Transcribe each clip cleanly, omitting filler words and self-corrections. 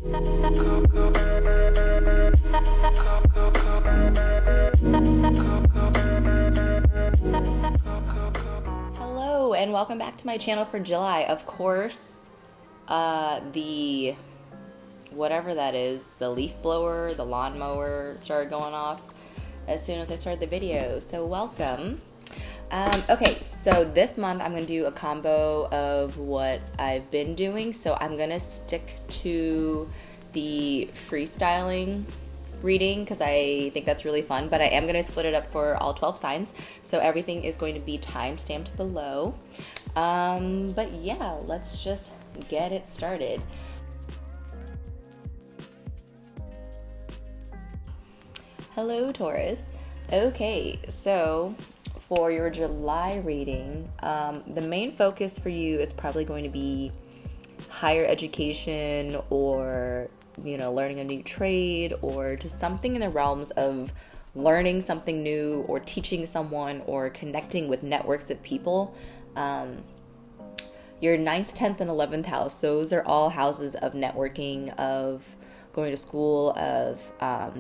Hello and welcome back to my channel for July. Of course, the whatever that is, the leaf blower, the lawnmower started going off as soon as I started the video. So welcome. Okay, so this month I'm going to do a combo of what I've been doing. So I'm going to stick to the freestyling reading because I think that's really fun, but I am going to split it up for all 12 signs. So everything is going to be time stamped below. But yeah, let's just get it started. Hello, Taurus. Okay, so for your July reading, the main focus for you is probably going to be higher education or, you know, learning a new trade or just something in the realms of learning something new or teaching someone or connecting with networks of people. Your 9th, 10th, and 11th house, those are all houses of networking, of going to school, of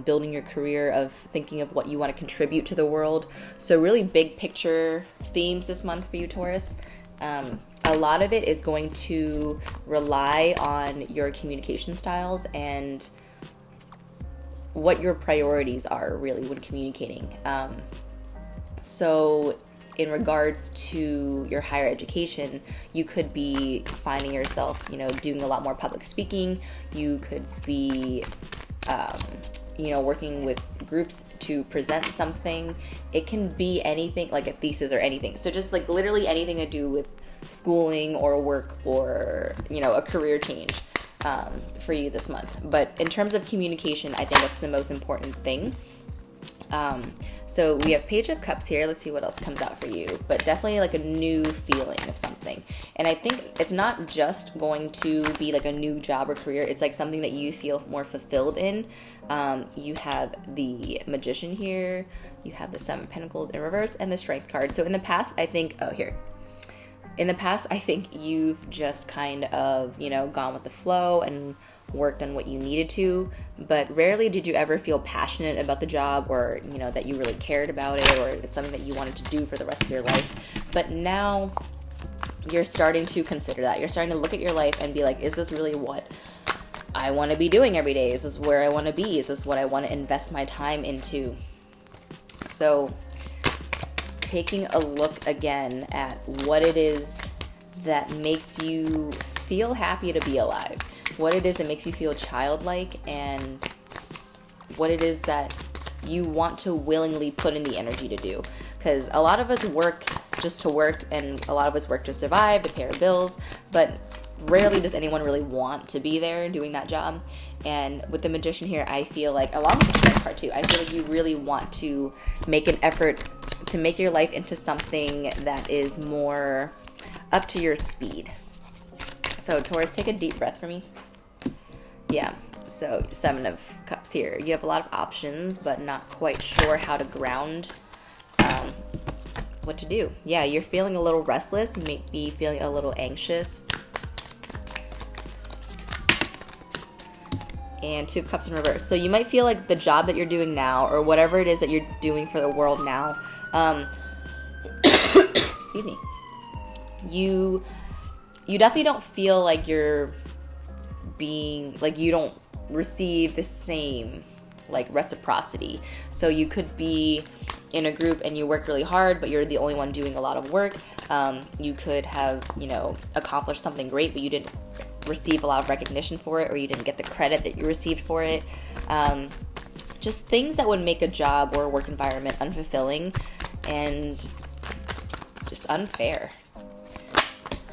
building your career, of thinking of what you want to contribute to the world. So really big picture themes this month for you, Taurus. A lot of it is going to rely on your communication styles and what your priorities are really when communicating. So in regards to your higher education, you could be finding yourself, you know, doing a lot more public speaking. You could be, you know, working with groups to present something. It can be anything, like a thesis or anything. So just like literally anything to do with schooling or work or, you know, a career change for you this month. But in terms of communication, I think that's the most important thing. So we have Page of Cups here. Let's see what else comes out for you. But definitely like a new feeling of something. And I think it's not just going to be like a new job or career. It's like something that you feel more fulfilled in. You have the Magician here. You have the Seven of Pentacles in reverse and the Strength card. So in the past, I think, in the past, I think you've just kind of, you know, gone with the flow and worked on what you needed to, but rarely did you ever feel passionate about the job or, you know, that you really cared about it or it's something that you wanted to do for the rest of your life. But now you're starting to consider that. You're starting to look at your life and be like, is this really what I want to be doing every day? Is this where I want to be? Is this what I want to invest my time into? So taking a look again at what it is that makes you feel happy to be alive, what it is that makes you feel childlike, and what it is that you want to willingly put in the energy to do. Because a lot of us work just to work, and a lot of us work to survive, to pay our bills, but rarely does anyone really want to be there doing that job. And with the Magician here, I feel like, along with the Strength card too, I feel like you really want to make an effort to make your life into something that is more up to your speed. So Taurus, take a deep breath for me. Yeah, so Seven of Cups here. You have a lot of options, but not quite sure how to ground what to do. Yeah, you're feeling a little restless. You may be feeling a little anxious. And Two of Cups in reverse. So you might feel like the job that you're doing now, or whatever it is that you're doing for the world now, excuse me, you definitely don't feel like you're being, like you don't receive the same like reciprocity. So you could be in a group and you work really hard, but you're the only one doing a lot of work. You could have, you know, accomplished something great, but you didn't receive a lot of recognition for it, or you didn't get the credit that you received for it. Just things that would make a job or a work environment unfulfilling and just unfair.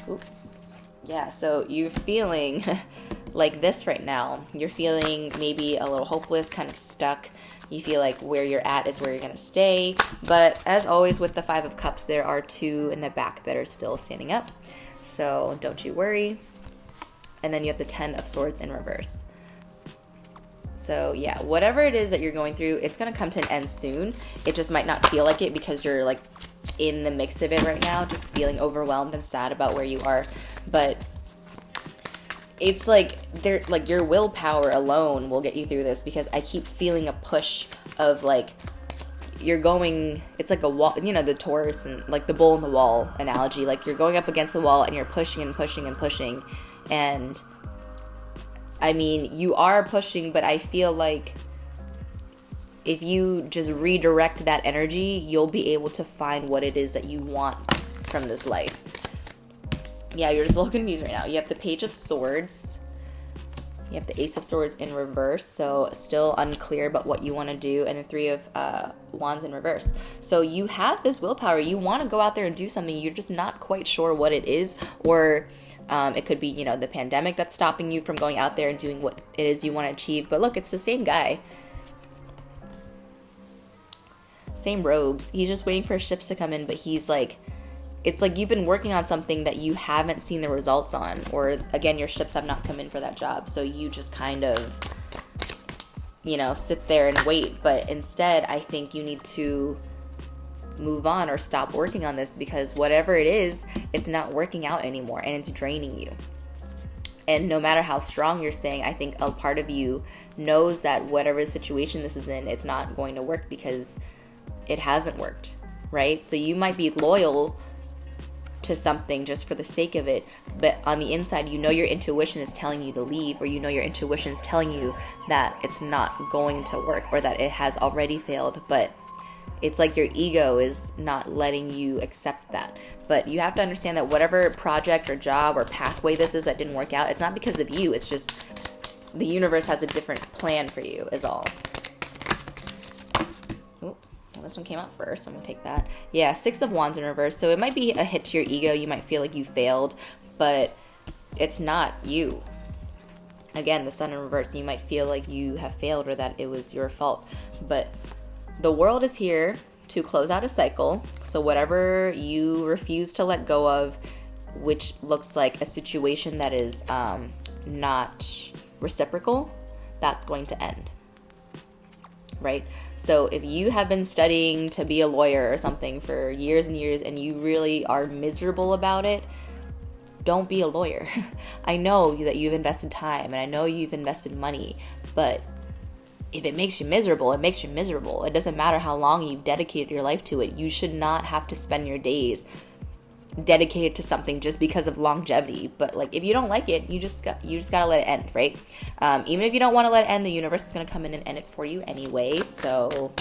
Ooh. Yeah, so you're feeling like this right now. You're feeling maybe a little hopeless, kind of stuck. You feel like where you're at is where you're going to stay. But as always with the Five of Cups, there are two in the back that are still standing up. So don't you worry. And then you have the Ten of Swords in reverse. So yeah, whatever it is that you're going through, it's going to come to an end soon. It just might not feel like it because you're like in the mix of it right now, just feeling overwhelmed and sad about where you are. But it's like they're like your willpower alone will get you through this, because I keep feeling a push of like you're going, it's like a wall, you know, the Taurus and like the bull in the wall analogy, like you're going up against the wall and you're pushing and pushing and pushing. And I mean, you are pushing, but I feel like if you just redirect that energy, you'll be able to find what it is that you want from this life. Yeah, you're just a little confused right now. You have the Page of Swords. You have the Ace of Swords in reverse, so still unclear about what you want to do, and the Three of Wands in reverse. So you have this willpower. You want to go out there and do something. You're just not quite sure what it is, or it could be, you know, the pandemic that's stopping you from going out there and doing what it is you want to achieve. But look, it's the same guy. Same robes. He's just waiting for ships to come in, but he's like, it's like you've been working on something that you haven't seen the results on, or again, your ships have not come in for that job. So you just kind of, you know, sit there and wait. But instead, I think you need to move on or stop working on this, because whatever it is, it's not working out anymore and it's draining you. And no matter how strong you're staying, I think a part of you knows that whatever the situation this is in, it's not going to work because it hasn't worked, right? So you might be loyal to something just for the sake of it, but on the inside, you know, your intuition is telling you to leave, or you know, your intuition is telling you that it's not going to work, or that it has already failed, but it's like your ego is not letting you accept that. But you have to understand that whatever project or job or pathway this is that didn't work out, it's not because of you, it's just the universe has a different plan for you is all. This one came out first, so I'm gonna take that. Yeah, Six of Wands in reverse. So it might be a hit to your ego. You might feel like you failed, but it's not you. Again, the Sun in reverse. You might feel like you have failed or that it was your fault. But the world is here to close out a cycle. So whatever you refuse to let go of, which looks like a situation that is not reciprocal, that's going to end. Right? So if you have been studying to be a lawyer or something for years and years and you really are miserable about it, don't be a lawyer. I know that you've invested time and I know you've invested money, but if it makes you miserable, it makes you miserable. It doesn't matter how long you've dedicated your life to it. You should not have to spend your days dedicated to something just because of longevity. But like, if you don't like it, you just gotta let it end, right? Even if you don't want to let it end, the universe is gonna come in and end it for you anyway. So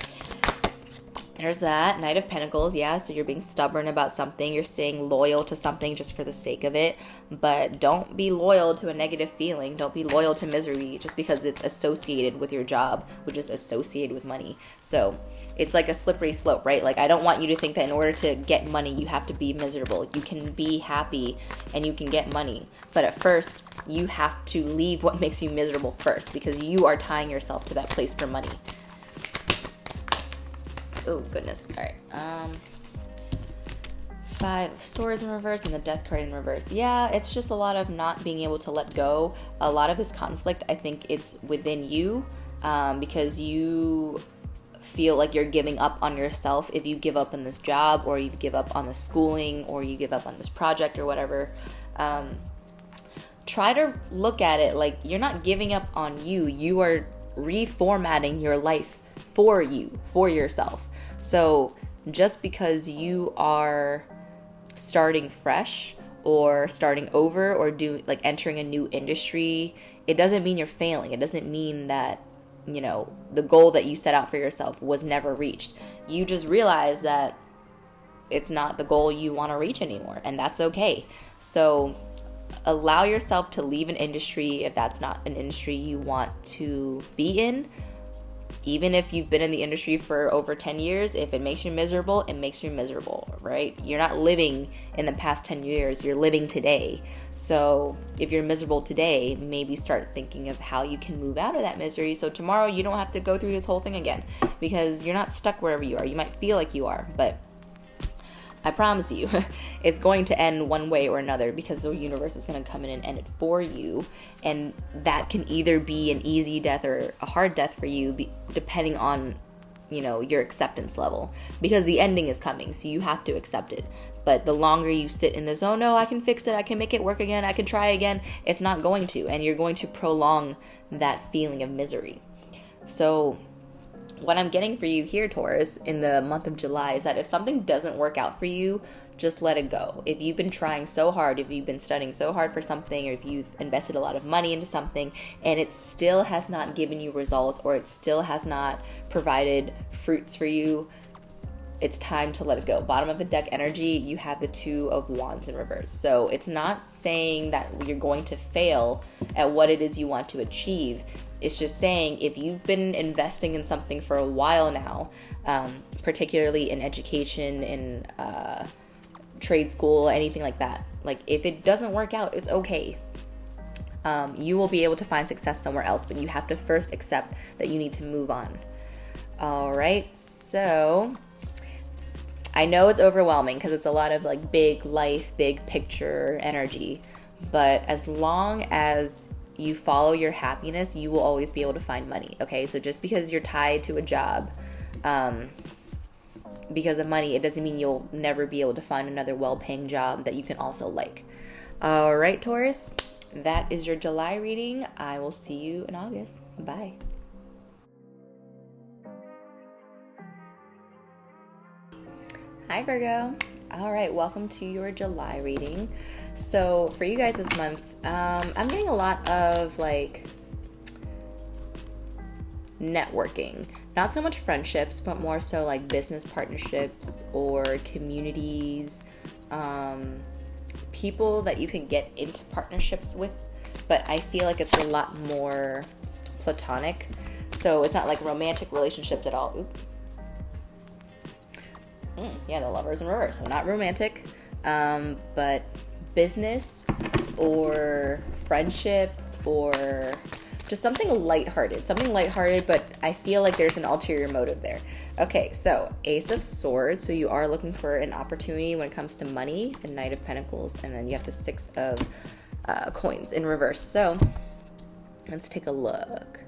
there's that. Knight of Pentacles. Yeah, so you're being stubborn about something. You're staying loyal to something just for the sake of it. But don't be loyal to a negative feeling. Don't be loyal to misery just because it's associated with your job, which is associated with money. So it's like a slippery slope, right? Like, I don't want you to think that in order to get money, you have to be miserable. You can be happy and you can get money. But at first, you have to leave what makes you miserable first, because you are tying yourself to that place for money. Oh, goodness. All right. Five of Swords in reverse and the Death card in reverse. Yeah, it's just a lot of not being able to let go. A lot of this conflict, I think it's within you, because you feel like you're giving up on yourself if you give up on this job, or you give up on the schooling, or you give up on this project or whatever. Try to look at it like you're not giving up on you. You are reformatting your life for you, for yourself. So just because you are starting fresh or starting over or entering a new industry, it doesn't mean you're failing. It doesn't mean that, you know, the goal that you set out for yourself was never reached. You just realize that it's not the goal you want to reach anymore, and that's okay. So allow yourself to leave an industry if that's not an industry you want to be in. Even if you've been in the industry for over 10 years, if it makes you miserable, it makes you miserable, right? You're not living in the past 10 years, you're living today. So if you're miserable today, maybe start thinking of how you can move out of that misery, so tomorrow you don't have to go through this whole thing again, because you're not stuck wherever you are. You might feel like you are, but I promise you, it's going to end one way or another, because the universe is going to come in and end it for you. And that can either be an easy death or a hard death for you, depending on, you know, your acceptance level, because the ending is coming, so you have to accept it. But the longer you sit in the zone, no, I can fix it, I can make it work again, I can try again, it's not going to. And you're going to prolong that feeling of misery. So what I'm getting for you here, Taurus, in the month of July is that if something doesn't work out for you, just let it go. If you've been trying so hard, if you've been studying so hard for something, or if you've invested a lot of money into something and it still has not given you results, or it still has not provided fruits for you, it's time to let it go. Bottom of the deck energy, you have the Two of Wands in reverse. So it's not saying that you're going to fail at what it is you want to achieve. It's just saying if you've been investing in something for a while now, particularly in education, in trade school, anything like that, like if it doesn't work out, it's okay. You will be able to find success somewhere else, but you have to first accept that you need to move on. All right, so I know it's overwhelming because it's a lot of like big life, big picture energy, but as long as you follow your happiness, you will always be able to find money. Okay, so just because you're tied to a job because of money, it doesn't mean you'll never be able to find another well-paying job that you can also like. All right, Taurus, that is your July reading. I will see you in August. Bye. Hi, Virgo. All right, welcome to your July reading. So for you guys this month, I'm getting a lot of like networking. Not so much friendships, but more so like business partnerships or communities, people that you can get into partnerships with. But I feel like it's a lot more platonic. So it's not like romantic relationships at all. Oop. Yeah, the Lovers in reverse. So not romantic, but business or friendship or just something lighthearted. But I feel like there's an ulterior motive there. Okay, so Ace of Swords. So you are looking for an opportunity when it comes to money, the Knight of Pentacles, and then you have the Six of Coins in reverse. So let's take a look.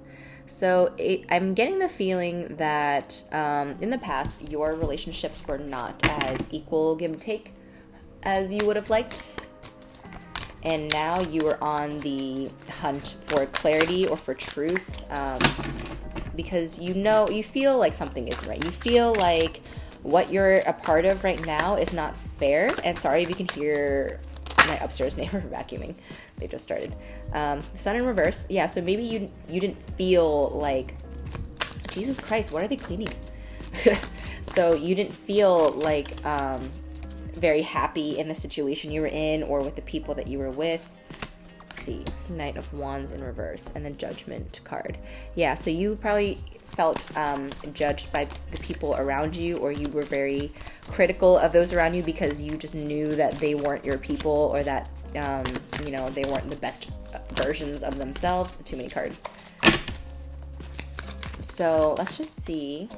So I'm getting the feeling that in the past, your relationships were not as equal give and take as you would have liked. And now you are on the hunt for clarity or for truth, because you feel like something isn't right. You feel like what you're a part of right now is not fair. And sorry if you can hear my upstairs neighbor vacuuming. They just started. Sun in reverse. Yeah, so maybe you didn't feel like, Jesus Christ, what are they cleaning? So you didn't feel like very happy in the situation you were in or with the people that you were with. Let's see, Knight of Wands in reverse and the Judgment card. Yeah, so you probably felt judged by the people around you, or you were very critical of those around you because you just knew that they weren't your people, or that they weren't the best versions of themselves. Too many cards. So let's just see,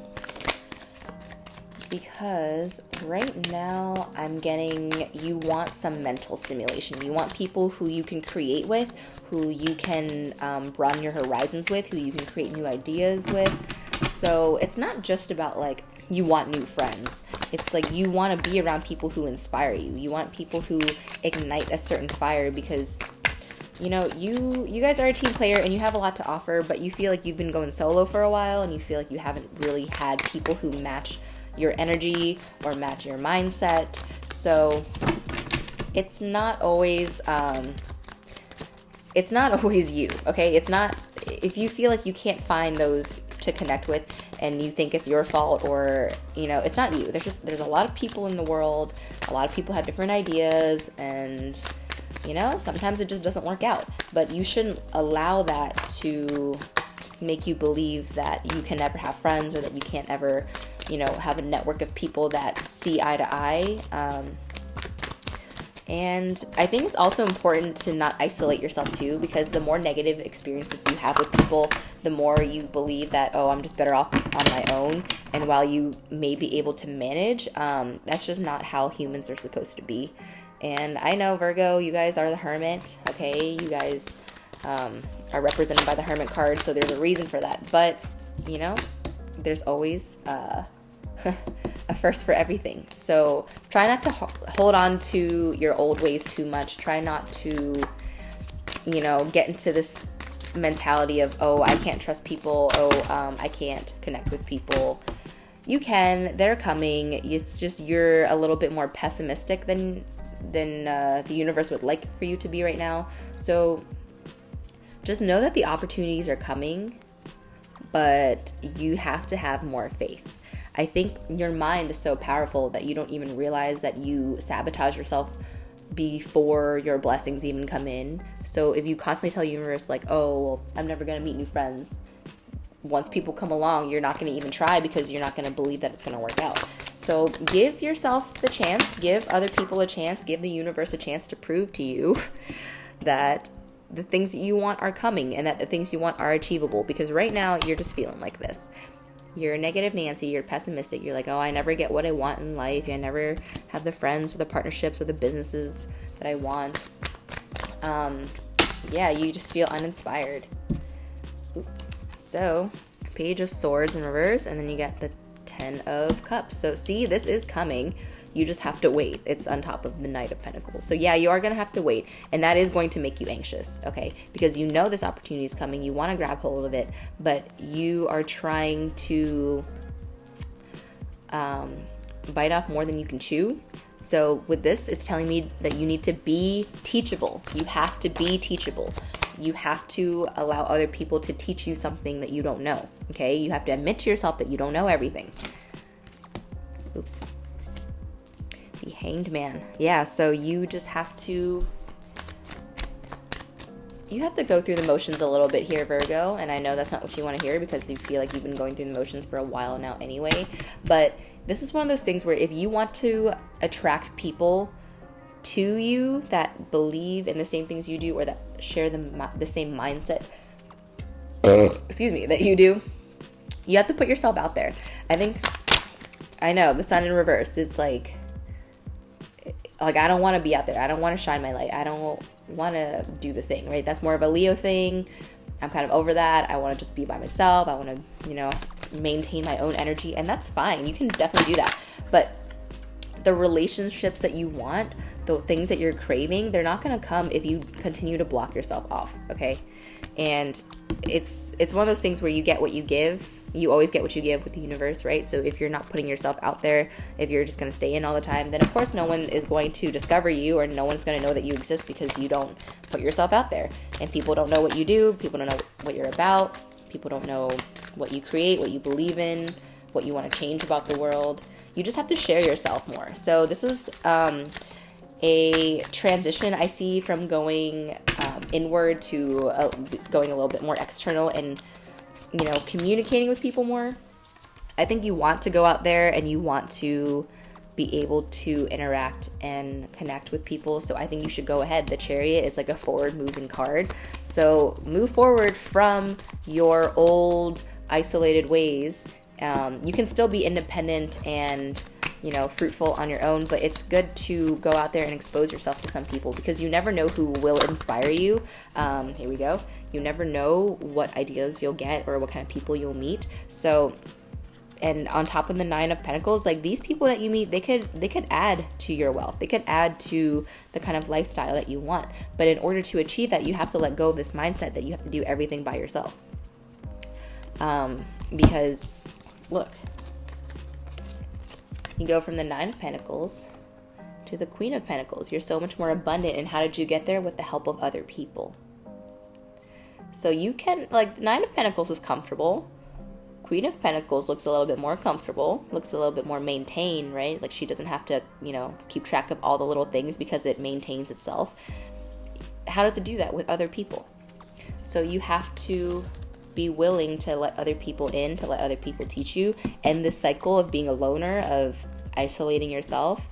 because right now I'm getting you want some mental stimulation. You want people who you can create with, who you can broaden your horizons with, who you can create new ideas with. So it's not just about like you want new friends. It's like you want to be around people who inspire you. You want people who ignite a certain fire, because you guys are a team player and you have a lot to offer, but you feel like you've been going solo for a while and you feel like you haven't really had people who match your energy or match your mindset. So it's not always you, okay? It's not, if you feel like you can't find those to connect with and you think it's your fault, or it's not you. There's a lot of people in the world. A lot of people have different ideas, and sometimes it just doesn't work out. But you shouldn't allow that to make you believe that you can never have friends, or that you can't ever have a network of people that see eye to eye. And I think it's also important to not isolate yourself too, because the more negative experiences you have with people, the more you believe that, oh, I'm just better off on my own. And while you may be able to manage, that's just not how humans are supposed to be. And I know, Virgo, you guys are the Hermit, okay? You guys are represented by the Hermit card, so there's a reason for that. But, there's always a first for everything. So try not to hold on to your old ways too much. Try not to, get into this mentality of, oh, I can't trust people. Oh, I can't connect with people. You can. They're coming. It's just you're a little bit more pessimistic than the universe would like for you to be right now. So just know that the opportunities are coming, but you have to have more faith. I think your mind is so powerful that you don't even realize that you sabotage yourself before your blessings even come in. So if you constantly tell the universe like, oh, well, I'm never going to meet new friends, once people come along, you're not going to even try because you're not going to believe that it's going to work out. So give yourself the chance, give other people a chance, give the universe a chance to prove to you that the things that you want are coming and that the things you want are achievable. Because right now you're just feeling like this. You're negative Nancy, you're pessimistic. You're like, oh, I never get what I want in life. I never have the friends or the partnerships or the businesses that I want. You just feel uninspired. So, Page of Swords in reverse, and then you get the 10 of Cups. So see, this is coming. You just have to wait. It's on top of the Knight of Pentacles. So yeah, you are going to have to wait. And that is going to make you anxious, okay? Because you know this opportunity is coming. You want to grab hold of it. But you are trying to bite off more than you can chew. So with this, it's telling me that you need to be teachable. You have to be teachable. You have to allow other people to teach you something that you don't know, okay? You have to admit to yourself that you don't know everything. Oops. The Hanged Man. Yeah, so you just have to... You have to go through the motions a little bit here, Virgo. And I know that's not what you want to hear because you feel like you've been going through the motions for a while now anyway. But this is one of those things where if you want to attract people to you that believe in the same things you do or that share the same mindset, that you do, you have to put yourself out there. I know, the Sun in reverse, it's like I don't want to be out there. I don't want to shine my light. I don't want to do the thing, right? That's more of a Leo thing. I'm kind of over that. I want to just be by myself. I want to, maintain my own energy, and that's fine. You can definitely do that. But the relationships that you want, the things that you're craving, they're not going to come if you continue to block yourself off, okay? And it's one of those things where you get what you give. You always get what you give with the universe, right? So if you're not putting yourself out there, if you're just going to stay in all the time, then of course no one is going to discover you, or no one's going to know that you exist because you don't put yourself out there. And people don't know what you do. People don't know what you're about. People don't know what you create, what you believe in, what you want to change about the world. You just have to share yourself more. So this is a transition I see from going inward to going a little bit more external and communicating with people more. I think you want to go out there and you want to be able to interact and connect with people. So I think you should go ahead. The Chariot is like a forward moving card. So move forward from your old isolated ways. You can still be independent and fruitful on your own, but it's good to go out there and expose yourself to some people because you never know who will inspire you. Here we go. You never know what ideas you'll get or what kind of people you'll meet. So, and on top of the 9 of Pentacles, like these people that you meet, they could add to your wealth. They could add to the kind of lifestyle that you want. But in order to achieve that, you have to let go of this mindset that you have to do everything by yourself. Because look, you go from the 9 of Pentacles to the Queen of Pentacles. You're so much more abundant. And how did you get there? With the help of other people. So you can, 9 of Pentacles is comfortable. Queen of Pentacles looks a little bit more comfortable, looks a little bit more maintained, right? Like she doesn't have to, keep track of all the little things because it maintains itself. How does it do that? With other people. So you have to be willing to let other people in, to let other people teach you, end this cycle of being a loner, of isolating yourself.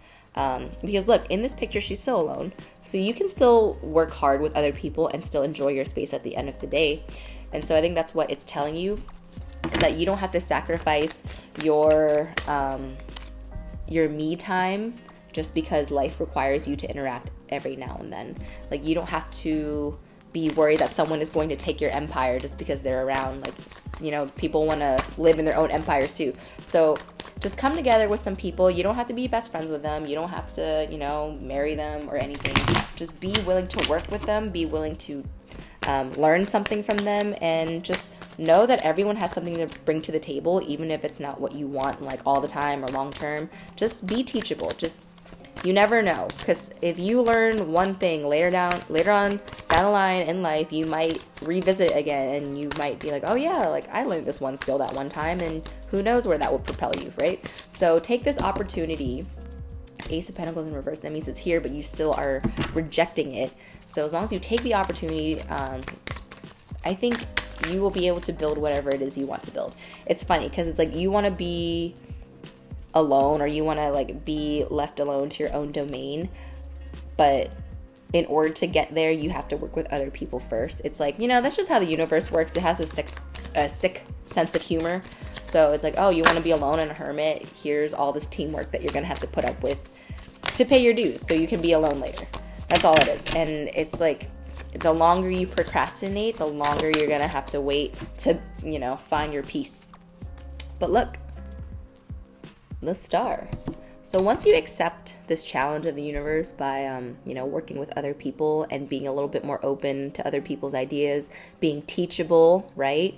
Because look, in this picture, she's still alone. So you can still work hard with other people and still enjoy your space at the end of the day. And so I think that's what it's telling you, is that you don't have to sacrifice your me time just because life requires you to interact every now and then. Like you don't have to be worried that someone is going to take your empire just because they're around. Like, people want to live in their own empires too. So just come together with some people. You don't have to be best friends with them. You don't have to, marry them or anything. Just be willing to work with them. Be willing to learn something from them, and just know that everyone has something to bring to the table, even if it's not what you want, like all the time or long term. Just be teachable. You never know, because if you learn one thing later on down the line in life, you might revisit it again, and you might be like, oh yeah, like I learned this one skill that one time, and who knows where that will propel you, right? So take this opportunity. Ace of Pentacles in reverse, that means it's here, but you still are rejecting it. So as long as you take the opportunity, I think you will be able to build whatever it is you want to build. It's funny, because it's like you want to be alone, or you want to like be left alone to your own domain, but in order to get there, you have to work with other people first. It's like, that's just how the universe works. It has a sick sense of humor. So it's like, oh, you want to be alone and a hermit, here's all this teamwork that you're gonna have to put up with to pay your dues so you can be alone later. That's all it is. And it's like, the longer you procrastinate, the longer you're gonna have to wait to find your peace. But look, the star. So once you accept this challenge of the universe by, working with other people and being a little bit more open to other people's ideas, being teachable, right?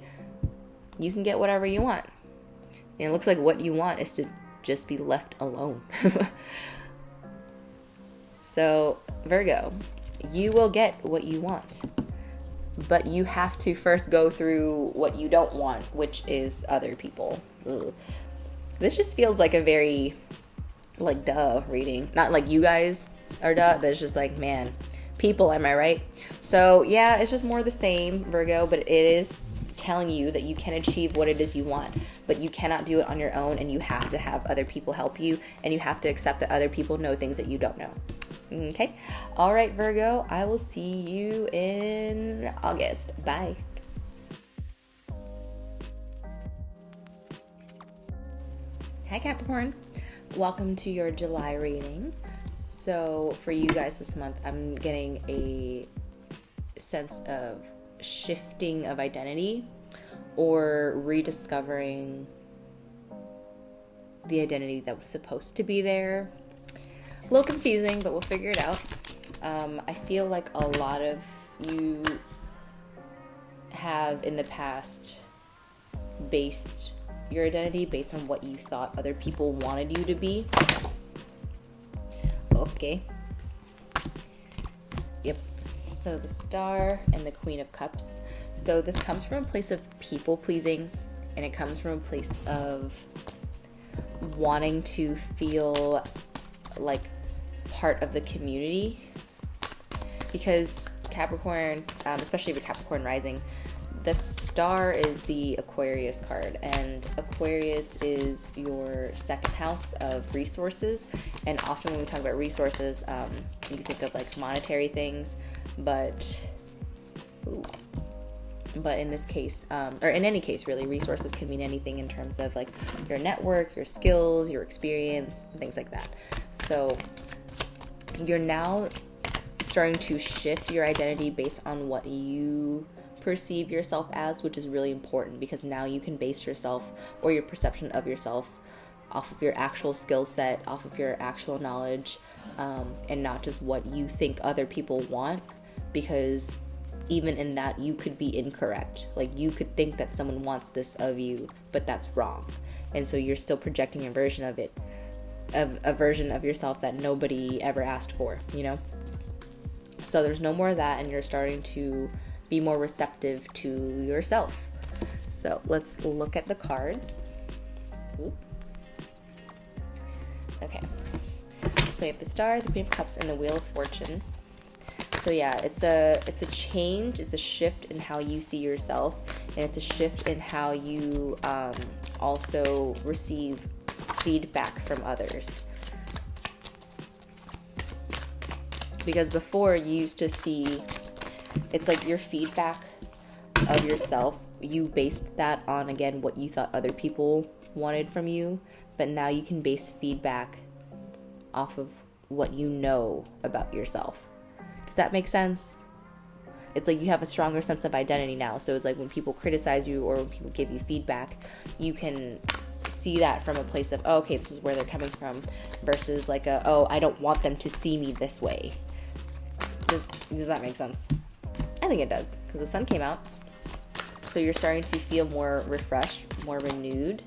You can get whatever you want. And it looks like what you want is to just be left alone. So Virgo, you will get what you want, but you have to first go through what you don't want, which is other people. Ugh. This just feels like a very, like, duh reading. Not like you guys are duh, but it's just like, man, people, am I right? So, yeah, it's just more the same, Virgo, but it is telling you that you can achieve what it is you want, but you cannot do it on your own, and you have to have other people help you, and you have to accept that other people know things that you don't know. Okay? All right, Virgo, I will see you in August. Bye. Hi Capricorn, welcome to your July reading. So for you guys this month, I'm getting a sense of shifting of identity or rediscovering the identity that was supposed to be there. A little confusing, but we'll figure it out. I feel like a lot of you have in the past based your identity based on what you thought other people wanted you to be. Okay. Yep. So the Star and the Queen of Cups. So this comes from a place of people pleasing, and it comes from a place of wanting to feel like part of the community. Because Capricorn, especially with Capricorn rising, the Star is the Aquarius card, and Aquarius is your second house of resources. And often when we talk about resources, you think of like monetary things, but in this case, or in any case really, resources can mean anything in terms of like your network, your skills, your experience, things like that. So you're now starting to shift your identity based on what you perceive yourself as, which is really important, because now you can base yourself or your perception of yourself off of your actual skill set, off of your actual knowledge, and not just what you think other people want, because even in that you could be incorrect. Like you could think that someone wants this of you, but that's wrong. And so you're still projecting a version of it, of a version of yourself that nobody ever asked for, So there's no more of that, and you're starting to be more receptive to yourself. So let's look at the cards. Ooh. Okay. So we have the Star, the Queen of Cups, and the Wheel of Fortune. So yeah, it's a change, it's a shift in how you see yourself, and it's a shift in how you also receive feedback from others. Because before you used to see, it's like your feedback of yourself, you based that on, again, what you thought other people wanted from you, but now you can base feedback off of what you know about yourself. Does that make sense? It's like you have a stronger sense of identity now. So it's like when people criticize you or when people give you feedback, you can see that from a place of, oh, okay, this is where they're coming from, versus like oh, I don't want them to see me this way. Does that make sense? I think it does, because the sun came out. So you're starting to feel more refreshed, more renewed.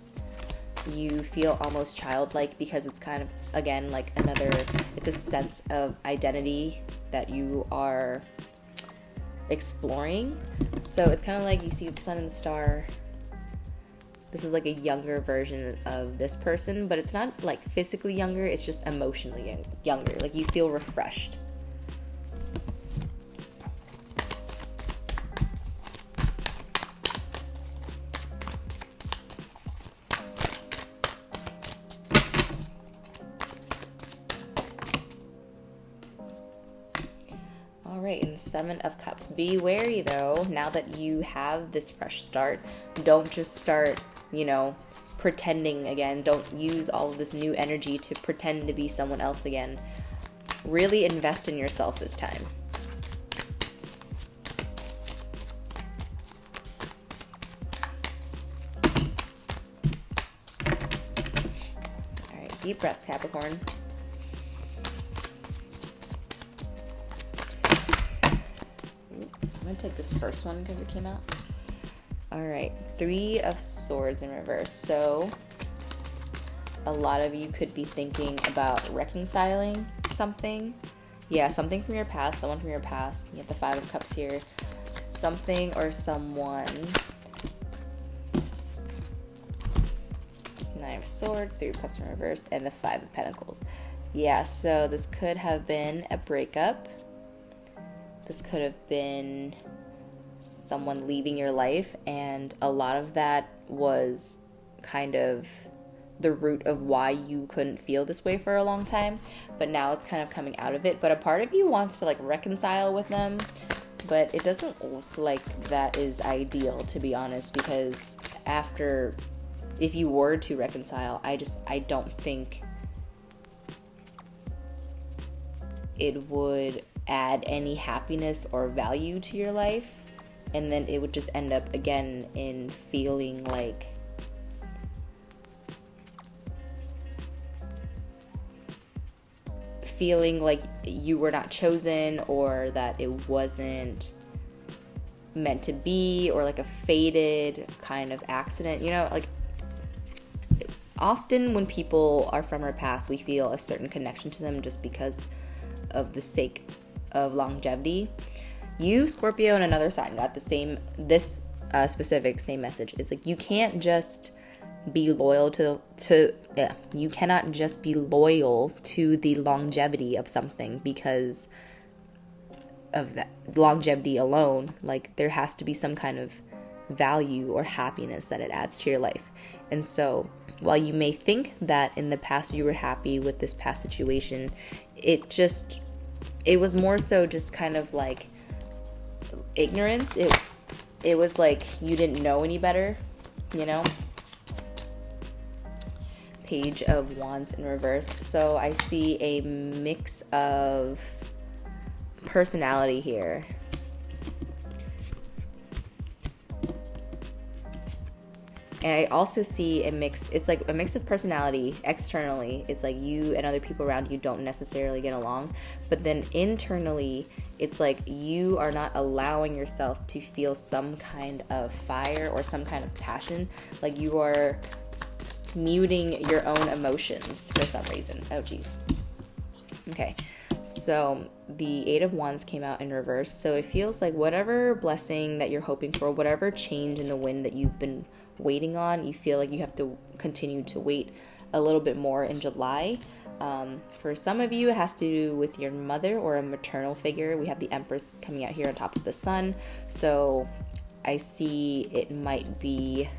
You feel almost childlike, because it's kind of, again, like it's a sense of identity that you are exploring. So it's kind of like you see the sun and the star. This is like a younger version of this person, but it's not like physically younger, it's just emotionally younger. Like you feel refreshed. Alright, and 7 of Cups. Be wary though, now that you have this fresh start, don't just start, pretending again. Don't use all of this new energy to pretend to be someone else again. Really invest in yourself this time. Alright, deep breaths, Capricorn. I'm going to take this first one because it came out. All right, 3 of Swords in reverse. So a lot of you could be thinking about reconciling something. Yeah, something from your past, someone from your past. You have the 5 of Cups here. Something or someone. 9 of Swords, 3 of Cups in reverse, and the 5 of Pentacles. Yeah, so this could have been a breakup. This could have been someone leaving your life, and a lot of that was kind of the root of why you couldn't feel this way for a long time, but now it's kind of coming out of it. But a part of you wants to like reconcile with them, but it doesn't look like that is ideal, to be honest, because if you were to reconcile, I don't think it would add any happiness or value to your life, and then it would just end up again in feeling like you were not chosen, or that it wasn't meant to be, or like a fated kind of accident. Like often when people are from our past, we feel a certain connection to them just because of the sake of longevity. You, Scorpio, and another sign got this specific same message. It's like you can't just be loyal you cannot just be loyal to the longevity of something because of that longevity alone. Like there has to be some kind of value or happiness that it adds to your life. And so while you may think that in the past you were happy with this past situation, it was more so just kind of like ignorance. It was like you didn't know any better, Page of Wands in reverse. So I see a mix of personality here. And I also see it's like a mix of personality externally. It's like you and other people around you don't necessarily get along. But then internally, it's like you are not allowing yourself to feel some kind of fire or some kind of passion. Like you are muting your own emotions for some reason. Oh, geez. Okay. So the 8 of Wands came out in reverse. So it feels like whatever blessing that you're hoping for, whatever change in the wind that you've been waiting on, you feel like you have to continue to wait a little bit more in July. For some of you, it has to do with your mother or a maternal figure. We have the Empress coming out here on top of the Sun. So I see it might be,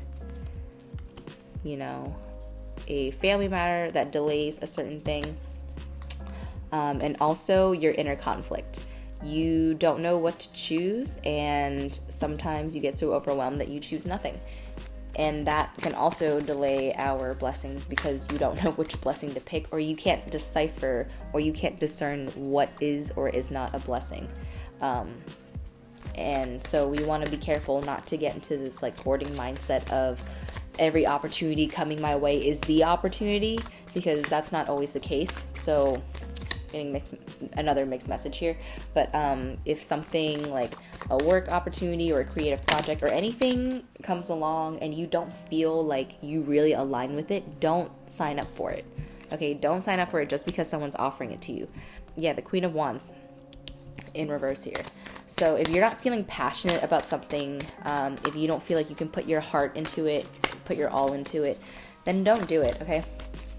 a family matter that delays a certain thing. And also your inner conflict. You don't know what to choose, and sometimes you get so overwhelmed that you choose nothing. And that can also delay our blessings because you don't know which blessing to pick, or you can't decipher, or you can't discern what is or is not a blessing. And so we want to be careful not to get into this like hoarding mindset of every opportunity coming my way is the opportunity, because that's not always the case. So getting another mixed message here, but if something like a work opportunity or a creative project or anything comes along and you don't feel like you really align with it, don't sign up for it. Okay, don't sign up for it just because someone's offering it to you. Yeah, the Queen of Wands in reverse here. So if you're not feeling passionate about something, if you don't feel like you can put your heart into it, put your all into it, then don't do it, okay?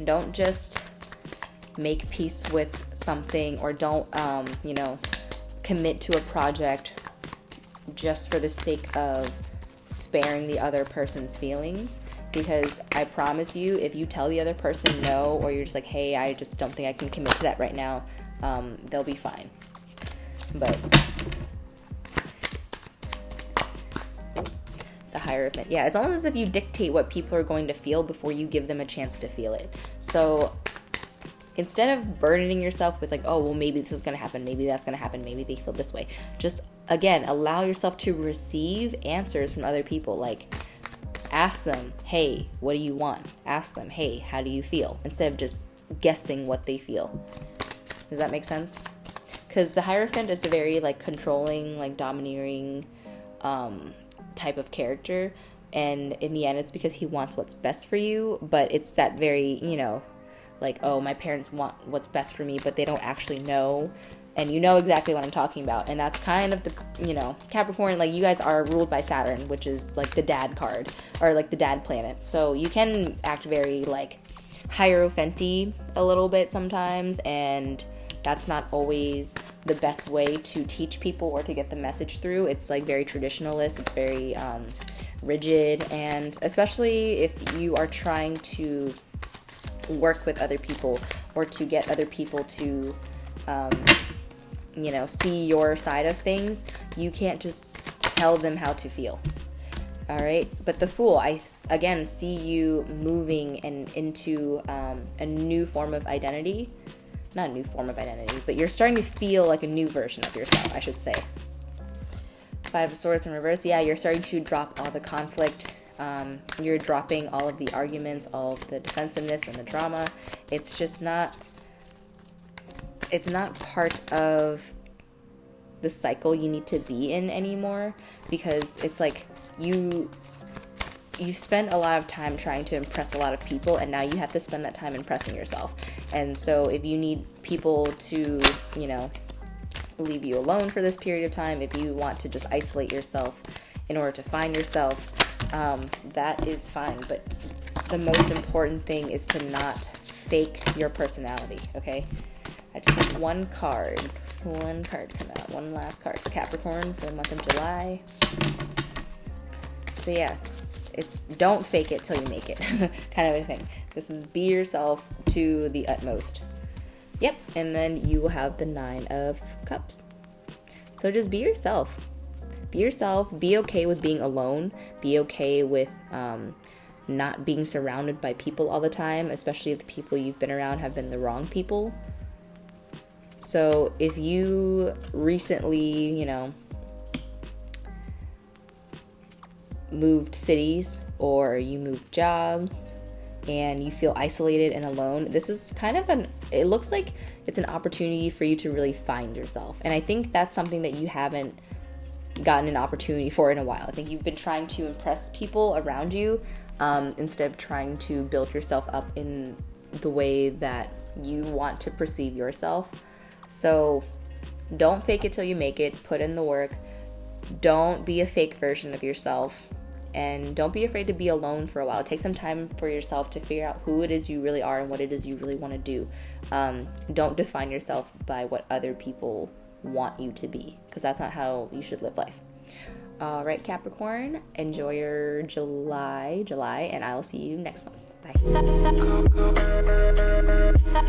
Don't just make peace with something, or don't, commit to a project just for the sake of sparing the other person's feelings. Because I promise you, if you tell the other person no, or you're just like, hey, I just don't think I can commit to that right now, they'll be fine. But the Hierophant, yeah, it's almost as if you dictate what people are going to feel before you give them a chance to feel it. So instead of burdening yourself with like, oh, well, maybe this is going to happen, maybe that's going to happen, maybe they feel this way, just, again, allow yourself to receive answers from other people. Like, ask them, hey, what do you want? Ask them, hey, how do you feel? Instead of just guessing what they feel. Does that make sense? Because the Hierophant is a very, like, controlling, like, domineering type of character. And in the end, it's because he wants what's best for you. But it's that very, like, oh, my parents want what's best for me, but they don't actually know. And you know exactly what I'm talking about. And that's kind of the, Capricorn, like, you guys are ruled by Saturn, which is, like, the dad card, or, like, the dad planet. So you can act very, like, Hierophant-y a little bit sometimes, and that's not always the best way to teach people or to get the message through. It's, like, very traditionalist. It's very rigid. And especially if you are trying to work with other people, or to get other people to see your side of things, you can't just tell them how to feel. All right, but the Fool, I again see you moving into a new form of identity. Not a new form of identity, but you're starting to feel like a new version of yourself, I should say. Five of Swords in reverse, yeah, you're starting to drop all the conflict. You're dropping all of the arguments, all of the defensiveness and the drama. It's just not, it's not part of the cycle you need to be in anymore, because it's like you spend a lot of time trying to impress a lot of people, and now you have to spend that time impressing yourself. And so if you need people to, leave you alone for this period of time, if you want to just isolate yourself in order to find yourself, that is fine. But the most important thing is to not fake your personality, okay? I just have one card come out, one last card for Capricorn for the month of July. So yeah, it's don't fake it till you make it kind of a thing. This is be yourself to the utmost. Yep, and then you will have the 9 of Cups. So just be yourself. Be yourself. Be okay with being alone. Be okay with not being surrounded by people all the time, especially if the people you've been around have been the wrong people. So if you recently, moved cities, or you moved jobs, and you feel isolated and alone, this is kind of it looks like it's an opportunity for you to really find yourself. And I think that's something that you haven't gotten an opportunity for in a while. I think you've been trying to impress people around you, instead of trying to build yourself up in the way that you want to perceive yourself. So don't fake it till you make it. Put in the work. Don't be a fake version of yourself. And don't be afraid to be alone for a while. Take some time for yourself to figure out who it is you really are and what it is you really want to do. Don't define yourself by what other people want you to be, because that's not how you should live life. All right, Capricorn, enjoy your July, and I will see you next month. Bye.